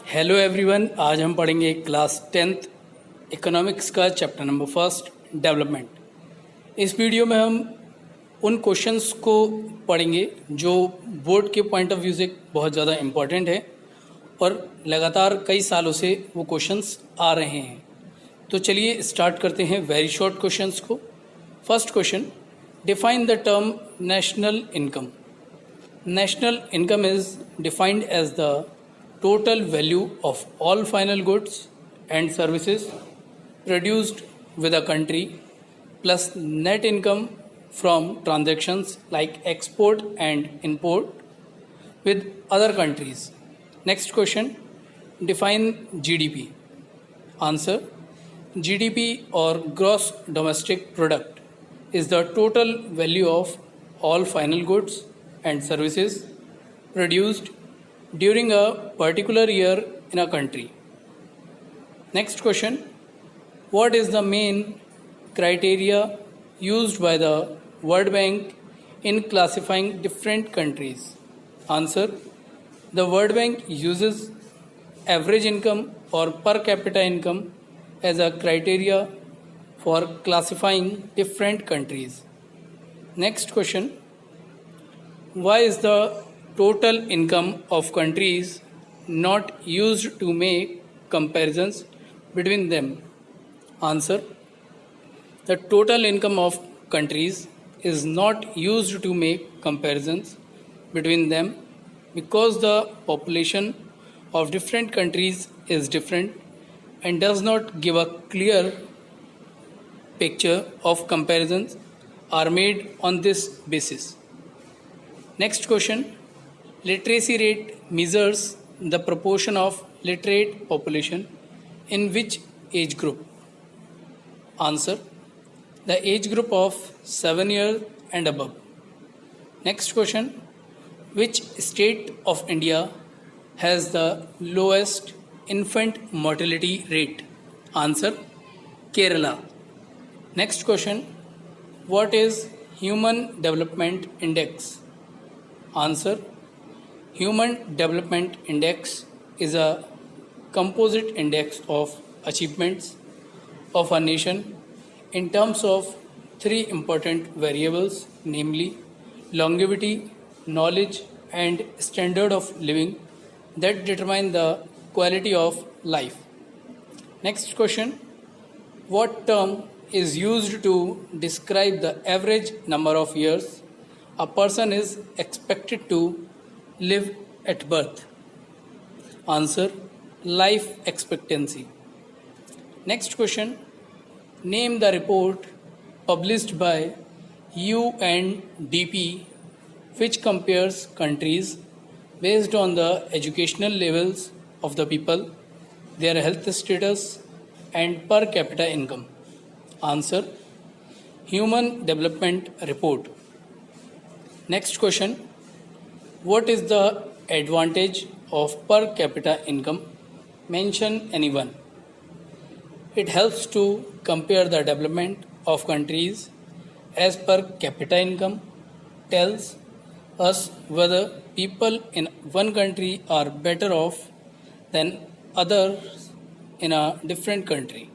Hello everyone, आज हम पढ़ेंगे क्लास 10th इकोनॉमिक्स का चैप्टर नंबर फर्स्ट डेवलपमेंट। इस वीडियो में हम उन क्वेश्चंस को पढ़ेंगे जो बोर्ड के पॉइंट ऑफ व्यू से बहुत ज़्यादा इम्पॉर्टेंट है और लगातार कई सालों से वो क्वेश्चंस आ रहे हैं। तो चलिए स्टार्ट करते हैं वेरी शॉर्ट क्वेश्चंस को। First question, define the term national income. National income is defined as the total value of all final goods and services produced with a country plus net income from transactions like export and import with other countries. Next question, define GDP. Answer, GDP or gross domestic product is the total value of all final goods and services produced during a particular year in a country. Next question, what is the main criteria used by the World Bank in classifying different countries? Answer, the World Bank uses average income or per capita income as a criteria for classifying different countries. Next question, why is the total income of countries not used to make comparisons between them? Answer, the total income of countries is not used to make comparisons between them because the population of different countries is different and does not give a clear picture of comparisons are made on this basis. Next question, literacy rate measures the proportion of literate population in which age group? Answer, the age group of 7 years and above. Next question, which state of India has the lowest infant mortality rate? Answer, Kerala. Next question, what is Human Development Index? Answer, Human Development Index is a composite index of achievements of a nation in terms of three important variables, namely longevity, knowledge, and standard of living that determine the quality of life. Next question, what term is used to describe the average number of years a person is expected to live at birth? Answer, life expectancy. Next question, name the report published by UNDP which compares countries based on the educational levels of the people, their health status, and per capita income. Answer, Human Development Report. Next question, what is the advantage of per capita income? Mention any one. It helps to compare the development of countries as per capita income, tells us whether people in one country are better off than others in a different country.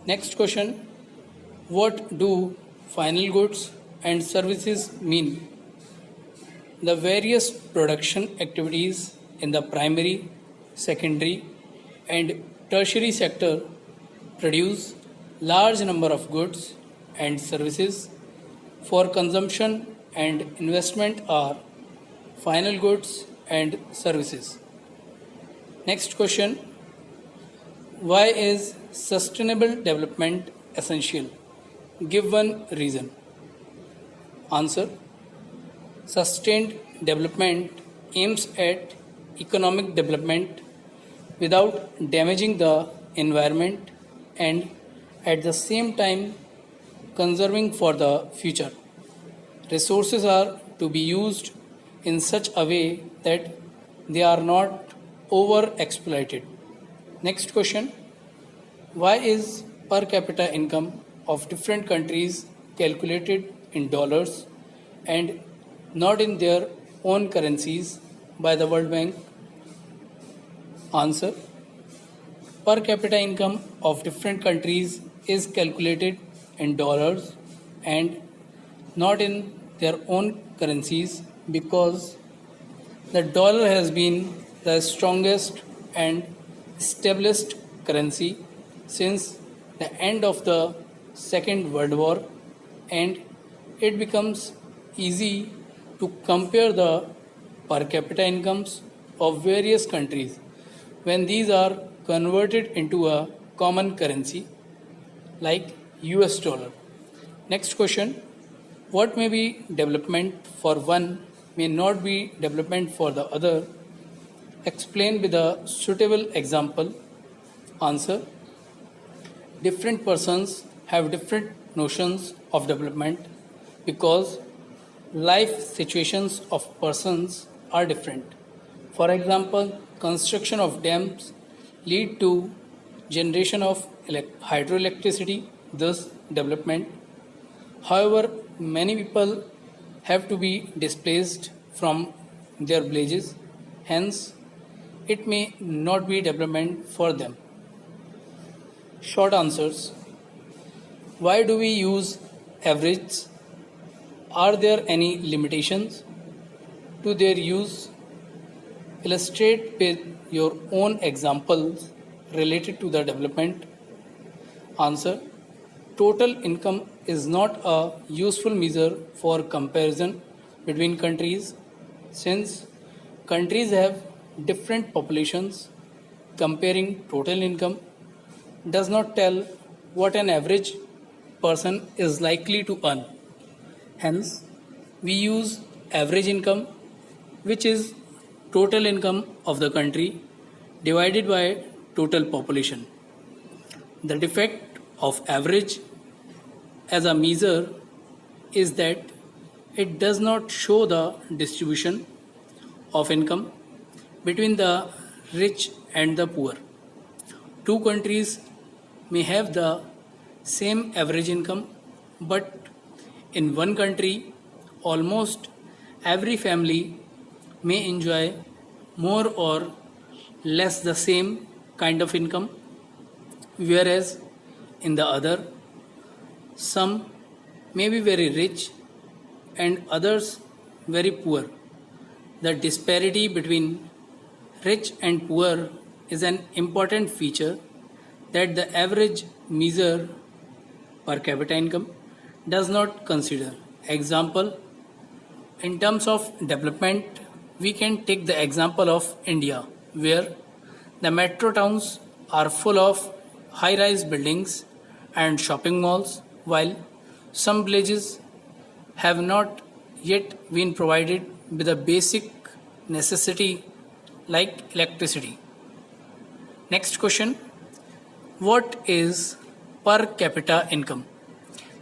Next question, what do final goods and services mean? The various production activities in the primary, secondary, and tertiary sector produce large number of goods and services for consumption and investment are final goods and services. Next question, why is sustainable development essential? Give one reason. Answer, sustained development aims at economic development without damaging the environment and at the same time conserving for the future. Resources are to be used in such a way that they are not over exploited. Next question, why is per capita income of different countries calculated in dollars and not in their own currencies by the World Bank? Answer: per capita income of different countries is calculated in dollars and not in their own currencies because the dollar has been the strongest and established currency since the end of the Second World War, and it becomes easy to compare the per capita incomes of various countries when these are converted into a common currency like US dollar. Next question: what may be development for one may not be development for the other? Explain with a suitable example. Answer: different persons have different notions of development because life situations of persons are different. For example, construction of dams lead to generation of hydroelectricity, thus development. However, many people have to be displaced from their villages, hence, it may not be development for them. Short answers: why do we use averages? Are there any limitations to their use? Illustrate with your own examples related to the development. Answer: total income is not a useful measure for comparison between countries since countries have different populations. Comparing total income does not tell what an average person is likely to earn. Hence, we use average income, which is total income of the country divided by total population. The defect of average as a measure is that it does not show the distribution of income between the rich and the poor. Two countries may have the same average income, but in one country, almost every family may enjoy more or less the same kind of income, whereas in the other, some may be very rich and others very poor. The disparity between rich and poor is an important feature that the average measure per capita income does not consider. Example: in terms of development, we can take the example of India, where the metro towns are full of high rise buildings and shopping malls, while some villages have not yet been provided with a basic necessity like electricity. Next question: what is per capita income?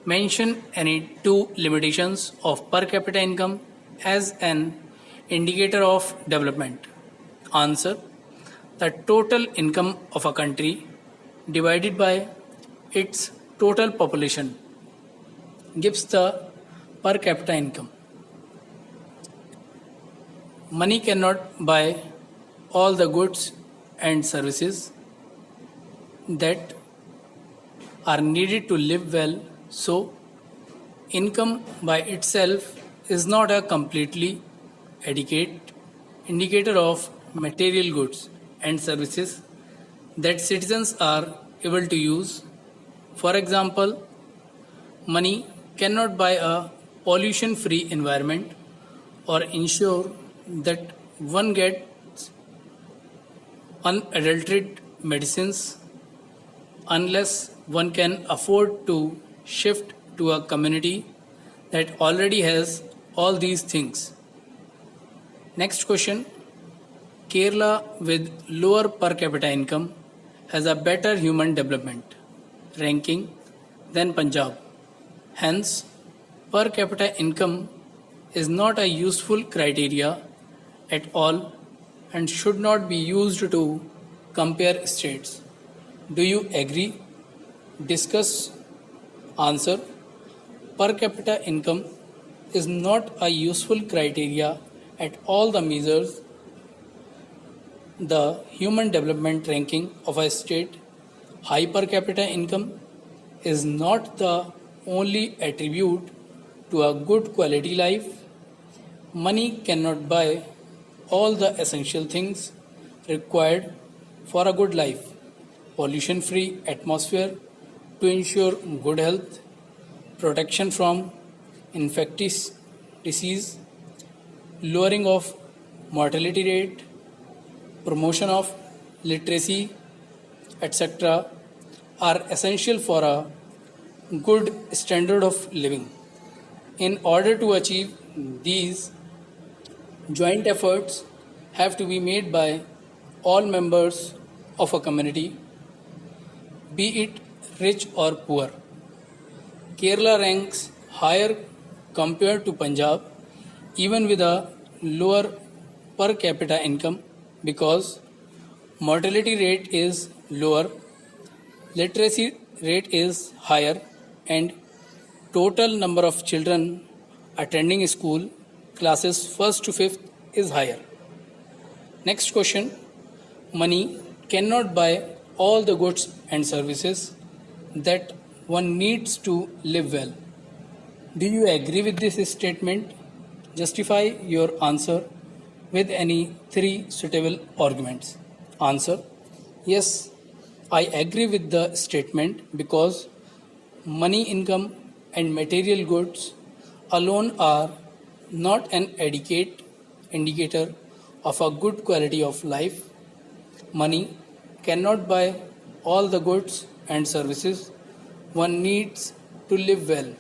Mention any two limitations of per capita income as an indicator of development. Answer: the total income of a country divided by its total population gives the per capita income. Money cannot buy all the goods and services that are needed to live well, so income by itself is not a completely adequate indicator of material goods and services that citizens are able to use. For example, money cannot buy a pollution free environment or ensure that one gets unadulterated medicines unless one can afford to shift to a community that already has all these things. Next question: Kerala with lower per capita income has a better human development ranking than Punjab. Hence, per capita income is not a useful criteria at all and should not be used to compare states. Do you agree? Discuss. Answer: per capita income is not a useful criteria at all the measures the human development ranking of a state, high per capita income is not the only attribute to a good quality life. Money cannot buy all the essential things required for a good life. Pollution free atmosphere to ensure good health, protection from infectious disease, lowering of mortality rate, promotion of literacy, etc., are essential for a good standard of living. In order to achieve these, joint efforts have to be made by all members of a community, be it rich or poor. Kerala ranks higher compared to Punjab, even with a lower per capita income, because mortality rate is lower, literacy rate is higher, and total number of children attending school classes 1st to 5th is higher. Next question. Money cannot buy all the goods and services that one needs to live well. Do you agree with this statement? Justify your answer with any three suitable arguments. Answer. Yes, I agree with the statement because money, income, and material goods alone are not an adequate indicator of a good quality of life. Money cannot buy all the goods and services one needs to live well.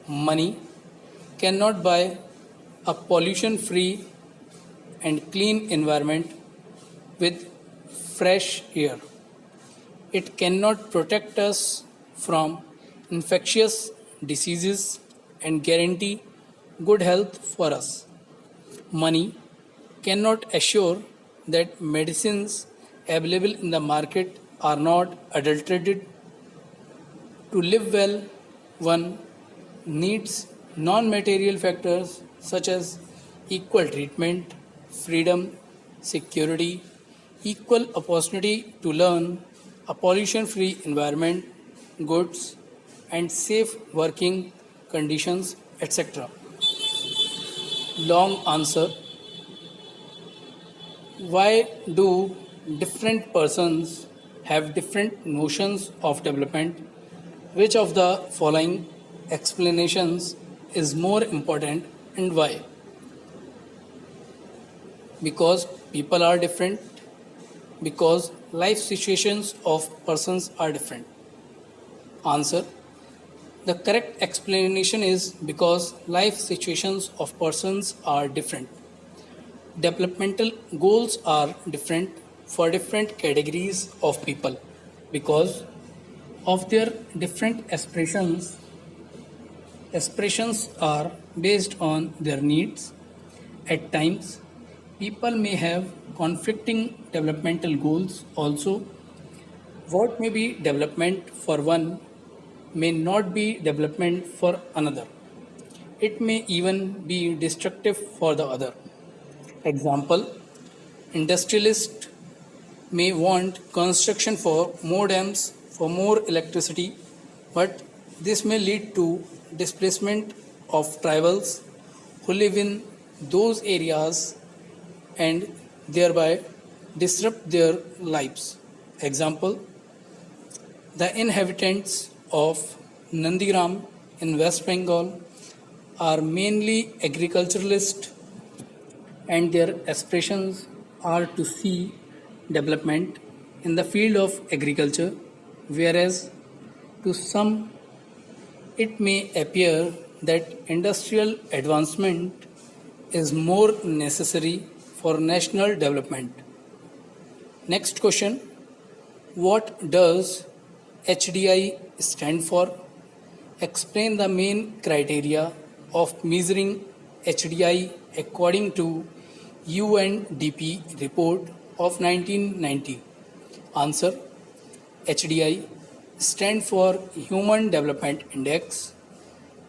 Money cannot buy a pollution free and clean environment with fresh air. It cannot protect us from infectious diseases and guarantee good health for us. Money cannot assure that medicines available in the market are not adulterated. To live well, one needs non material factors such as equal treatment, freedom, security, equal opportunity to learn, a pollution free environment, goods, and safe working conditions, etc. Long answer. Why do different persons have different notions of development? Which of the following explanations is more important and why? Because people are different, because life situations of persons are different. Answer. The correct explanation is because life situations of persons are different. Developmental goals are different for different categories of people because of their different aspirations. Aspirations are based on their needs. At times, people may have conflicting developmental goals also. What may be development for one may not be development for another. It may even be destructive for the other. Example, industrialists may want construction for more dams, for more electricity, but this may lead to displacement of tribals who live in those areas and thereby disrupt their lives. Example, the inhabitants of Nandigram in West Bengal are mainly agriculturalists and their aspirations are to see development in the field of agriculture, whereas to some it may appear that industrial advancement is more necessary for national development. Next question. What does HDI stand for? Explain the main criteria of measuring HDI according to UNDP report of 1990. Answer. HDI stand for Human Development Index.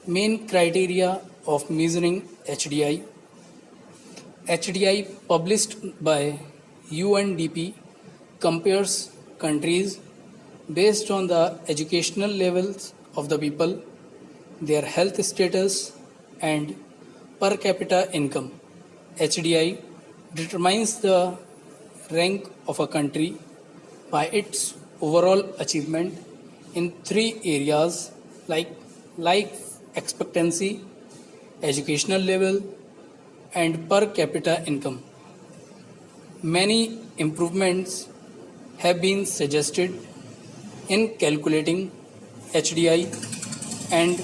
Main criteria of measuring HDI. HDI published by UNDP compares countries based on the educational levels of the people, their health status, and per capita income. HDI determines the rank of a country by its overall achievement in three areas like life expectancy, educational level, and per capita income. Many improvements have been suggested in calculating HDI, and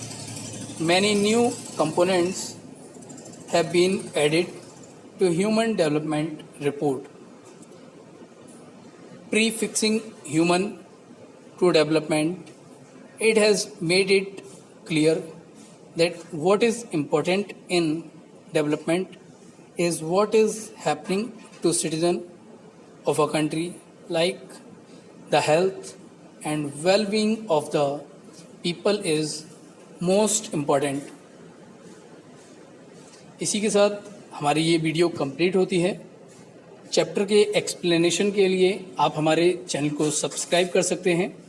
many new components have been added to Human Development Report. Prefixing human to development, it has made it clear that what is important in development is what is happening to citizen of a country, like the health and well-being of the people is most important. इसी के साथ हमारी ये video complete होती है। Chapter के explanation के लिए आप हमारे चैनल को सब्सक्राइब कर सकते हैं।